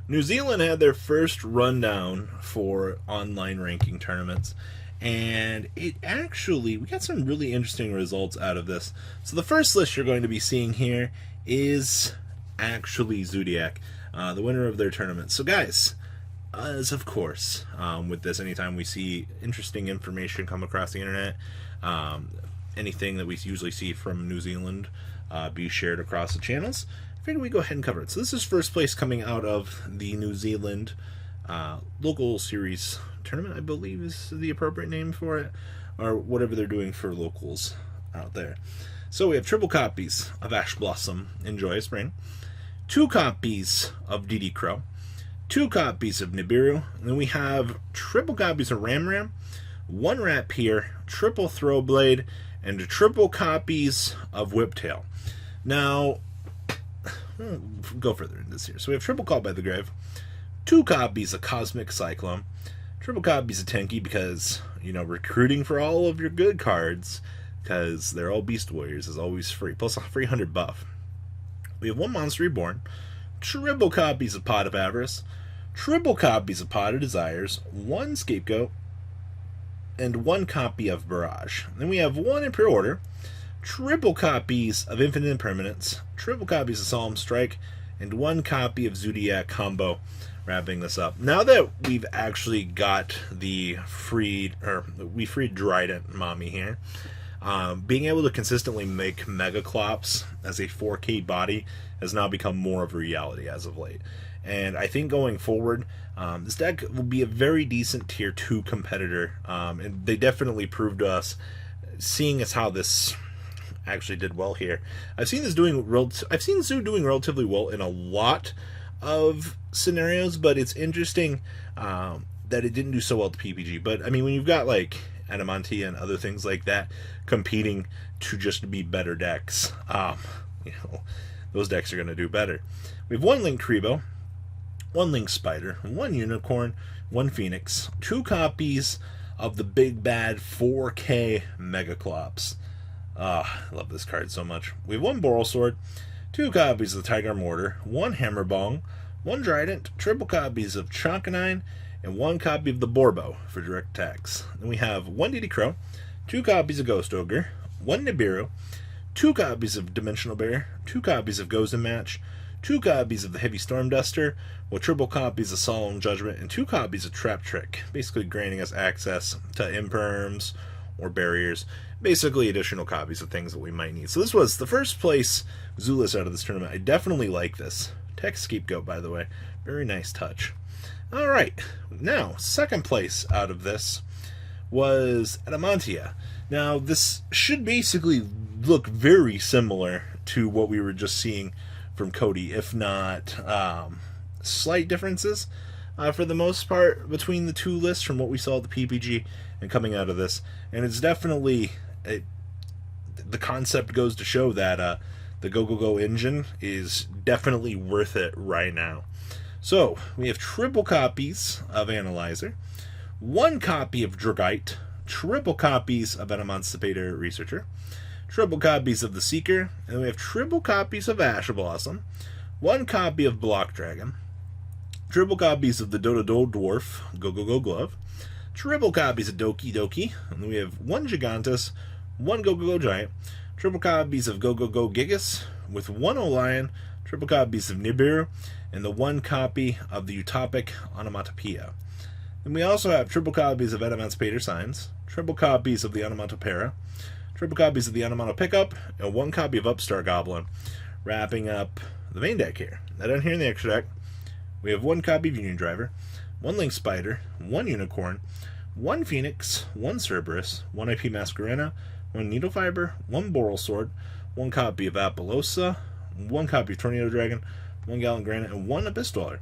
New Zealand had their first rundown for online ranking tournaments, and we got some really interesting results out of this. So the first list you're going to be seeing here is actually Zodiac, the winner of their tournament. So guys, as of course, with this, anytime we see interesting information come across the internet, anything that we usually see from New Zealand be shared across the channels, I figured we go ahead and cover it. So this is first place coming out of the New Zealand local series tournament, I believe is the appropriate name for it, or whatever they're doing for locals out there. So we have triple copies of Ash Blossom in Joyous Spring, 2 copies of DD Crow, 2 copies of Nibiru, and then we have triple copies of Ram Ram, 1 Rapier, triple Throwblade, and triple copies of Whiptail. Now, we'll go further into this here. So we have triple Call by the Grave, 2 copies of Cosmic Cyclone, triple copies of Tenki because, recruiting for all of your good cards, because they're all Beast Warriors, is always free, plus a free 100 buff. We have 1 Monster Reborn, triple copies of Pot of Avarice, triple copies of Pot of Desires, 1 Scapegoat, and 1 copy of Barrage. Then we have 1 Imperial Order, triple copies of Infinite Impermanence, triple copies of Solemn Strike, and 1 copy of Zodiac combo, wrapping this up. Now that we've actually got we freed Dryden Mommy here, being able to consistently make Megaclops as a 4K body has now become more of a reality as of late. And I think going forward, this deck will be a very decent tier 2 competitor, and they definitely proved to us, seeing as how this actually did well here. I've seen Zoo doing relatively well in a lot of scenarios, but it's interesting that it didn't do so well at the PPG. But I mean, when you've got like Adamatia and other things like that competing to just be better decks, those decks are going to do better. We have 1 Link Kribo, 1 Link Spider, 1 Unicorn, 1 Phoenix, 2 copies of the big bad 4K Megaclops. I love this card so much. We have 1 Boral Sword, 2 copies of the Tiger Mortar, 1 Hammer Bong, 1 Trident, triple copies of Chonkanine, and 1 copy of the Borbo for direct attacks. Then we have 1 DD Crow, 2 copies of Ghost Ogre, 1 Nibiru, 2 copies of Dimensional Bear, 2 copies of Gozen Match, 2 copies of the Heavy Storm Duster, with triple copies of Solemn Judgment, and 2 copies of Trap Trick, basically granting us access to Imperms or Barriers, basically additional copies of things that we might need. So this was the first place Zulus out of this tournament. I definitely like this. Tech Scapegoat, by the way. Very nice touch. Alright, now, second place out of this was Adamatia. Now, this should basically look very similar to what we were just seeing from Cody, if not slight differences for the most part between the 2 lists from what we saw at the PPG and coming out of this. And it's definitely, the concept goes to show that the Go Go Go engine is definitely worth it right now. So, we have triple copies of Analyzer, 1 copy of Dragite, triple copies of Adamancipator Researcher, triple copies of the Seeker, and then we have triple copies of Ash Blossom, 1 copy of Block Dragon, triple copies of the Dodo Dwarf, Go Go Go Glove, triple copies of Doki Doki, and then we have 1 Gigantus, 1 Go Go Go Giant, triple copies of Go Go Go Gigas, with 1 Olion, triple copies of Nibiru, and the 1 copy of the Utopic Onomatopoeia. And we also have triple copies of Adamancipator Signs, triple copies of the Onomatopera, triple copies of the Onomato Pickup, and 1 copy of Upstart Goblin, wrapping up the main deck here. Now down here in the extra deck, we have 1 copy of Union Driver, 1 Link Spider, 1 Unicorn, 1 Phoenix, 1 Cerberus, 1 IP Masquerena, 1 Needle Fiber, 1 Boral Sword, 1 copy of Appaloosa, 1 copy of Tornado Dragon, 1 Gallant Granite, and 1 Abyss Dweller.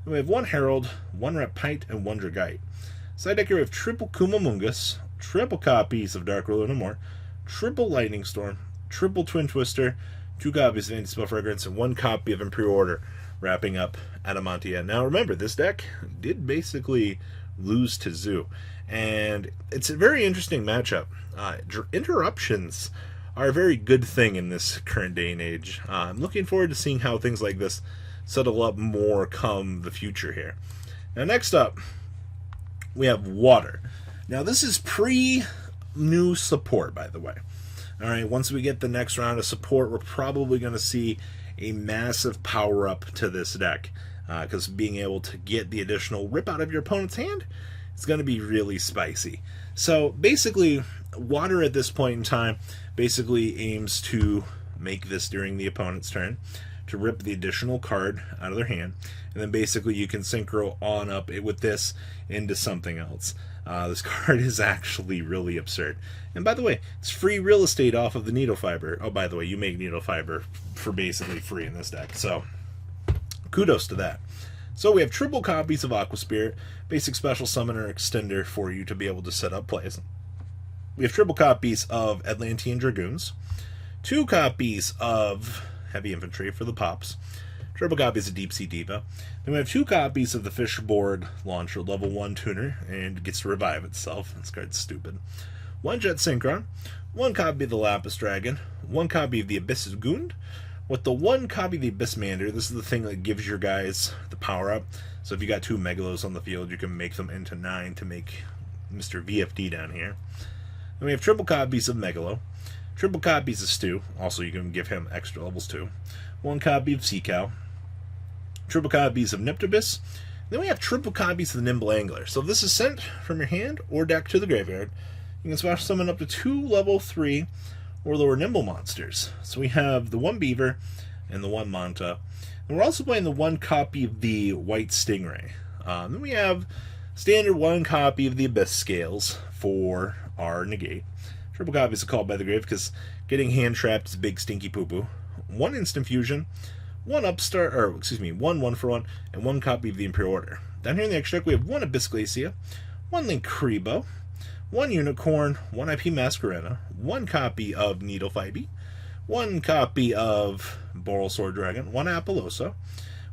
Then we have 1 Herald, 1 Repite, and 1 Dragite. Side deck here we have triple Kumamungus, triple copies of Dark Ruler No More, triple Lightning Storm, triple Twin Twister, 2 copies of Anti-Spell Fragrance, and 1 copy of Imperial Order, wrapping up Adamatia. Now remember, this deck did basically lose to Zoo, and it's a very interesting matchup. Interruptions are a very good thing in this current day and age. I'm looking forward to seeing how things like this settle up more come the future here. Now, next up, we have water. Now, this is pre-new support, by the way. All right, once we get the next round of support, we're probably going to see a massive power-up to this deck, because being able to get the additional rip out of your opponent's hand is going to be really spicy. So, basically, water at this point in time basically aims to make this during the opponent's turn, to rip the additional card out of their hand, and then basically you can synchro on up it with this into something else. This card is actually really absurd. And by the way, it's free real estate off of the needle fiber. Oh, by the way, you make needle fiber for basically free in this deck, so kudos to that. So we have triple copies of Aqua Spirit, basic special summoner extender for you to be able to set up plays. We have triple copies of Atlantean Dragoons, 2 copies of Heavy Infantry for the pops, triple copies of Deep Sea Diva. Then we have 2 copies of the Fishboard Launcher, level 1 tuner, and it gets to revive itself. This card's stupid. 1 Jet Synchron, 1 copy of the Lapis Dragon, 1 copy of the Abyss Gund, with the 1 copy of the Abyssmander. This is the thing that gives your guys the power up. So if you got 2 Megalos on the field, you can make them into 9 to make Mr. VFD down here. Then we have triple copies of Megalo, triple copies of Stu, also you can give him extra levels too, 1 copy of Sea Cow, triple copies of Nyctibus. Then we have triple copies of the Nimble Angler. So if this is sent from your hand or deck to the graveyard, you can special summon up to 2 level 3 or lower Nimble monsters. So we have the 1 Beaver and the 1 Manta. And we're also playing the 1 copy of the White Stingray. Then we have standard 1 copy of the Abyss Scales for our negate. Triple copies of Called by the Grave, because getting hand trapped is big stinky poo poo. 1 Instant Fusion, 1 Upstart, or excuse me, 1 for 1, and 1 copy of the Imperial Order. Down here in the extra deck, we have 1 Abyss Glacia, 1 Linkuriboh, 1 Unicorn, 1 IP Masquerena, 1 copy of Needlephibe, 1 copy of Boral Sword Dragon, 1 Apollosa,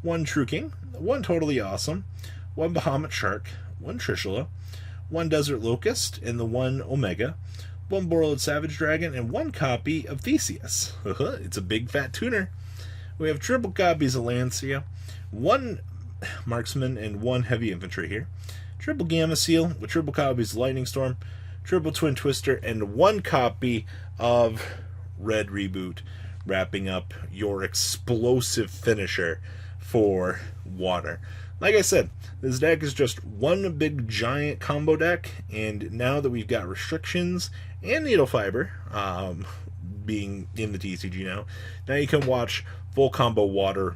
1 True King, 1 Totally Awesome, 1 Bahamut Shark, 1 Trishula, 1 Desert Locust, and the 1 Omega, 1 Borrowed Savage Dragon, and 1 copy of Theseus. It's a big fat tuner. We have triple copies of Lancia, 1 Marksman, and 1 Heavy Infantry here. Triple Gamma Seal with triple copies of Lightning Storm, triple Twin Twister, and 1 copy of Red Reboot, wrapping up your explosive finisher for water. Like I said, this deck is just one big giant combo deck, and now that we've got restrictions and needle fiber being in the TCG now you can watch full combo water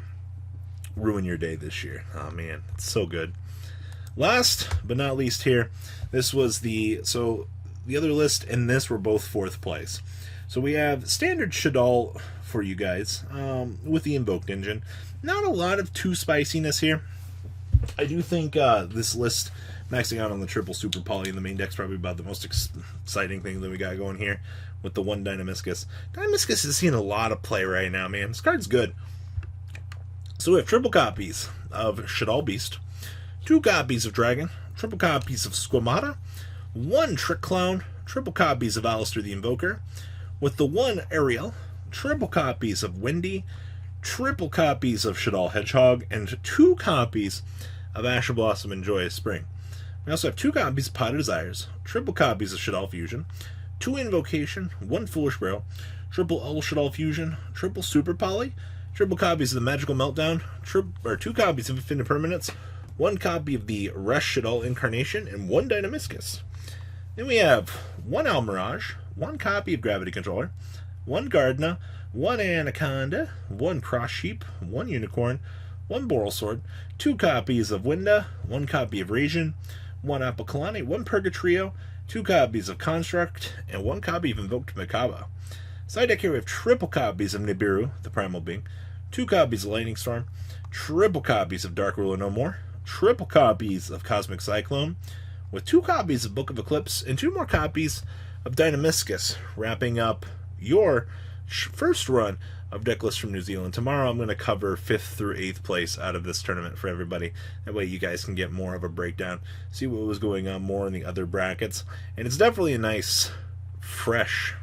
ruin your day this year. Oh man, it's so good. Last but not least here, this was the other list and this were both 4th place. So we have standard Shaddoll for you guys with the Invoked engine. Not a lot of too spiciness here. I do think this list, maxing out on the triple Super Poly in the main deck, is probably about the most exciting thing that we got going here with the 1 Dynamiscus. Dynamiscus is seeing a lot of play right now, man. This card's good. So we have triple copies of Shaddol Beast, 2 copies of Dragon, triple copies of Squamata, 1 Trick Clown, triple copies of Alistair the Invoker, with the 1 Ariel, triple copies of Wendy, triple copies of Shaddol Hedgehog, and 2 copies of Asher Blossom and Joyous Spring. We also have 2 copies of Pot of Desires, triple copies of Shaddol Fusion, 2 Invocation, 1 Foolish Bro, triple L Shaddol Fusion, triple Super Poly, triple copies of the Magical Meltdown, 2 copies of Infinite Permanence, 1 copy of the Resh Shaddoll Incarnation, and 1 Dynamiscus. Then we have 1 Almirage, 1 copy of Gravity Controller, 1 Gardna, 1 Anaconda, 1 Cross Sheep, 1 Unicorn, 1 Boral Sword, 2 copies of Winda, 1 copy of Rasian, 1 Apokalani, 1 Purgatrio, 2 copies of Construct, and 1 copy of Invoked Makaba. Side deck here we have triple copies of Nibiru, the Primal Being, 2 copies of Lightning Storm, triple copies of Dark Ruler No More, triple copies of Cosmic Cyclone, with 2 copies of Book of Eclipse, and 2 more copies of Dynamiscus, wrapping up your first run of deck lists from New Zealand. Tomorrow I'm going to cover 5th through 8th place out of this tournament for everybody. That way you guys can get more of a breakdown, see what was going on more in the other brackets. And it's definitely a nice, fresh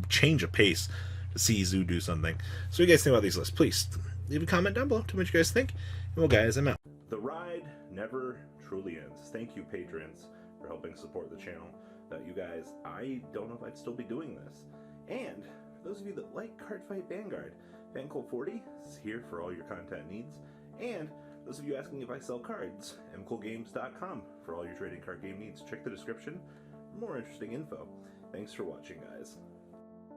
change of pace to see Zoo do something. So what do you guys think about these lists? Please leave a comment down below. Tell me what you guys think. And well, guys, I'm out. The ride never truly ends. Thank you, patrons, for helping support the channel. Without you guys, I don't know if I'd still be doing this. And for those of you that like Cardfight Vanguard, FanCool40 is here for all your content needs. And those of you asking if I sell cards, mcoolgames.com for all your trading card game needs. Check the description for more interesting info. Thanks for watching, guys.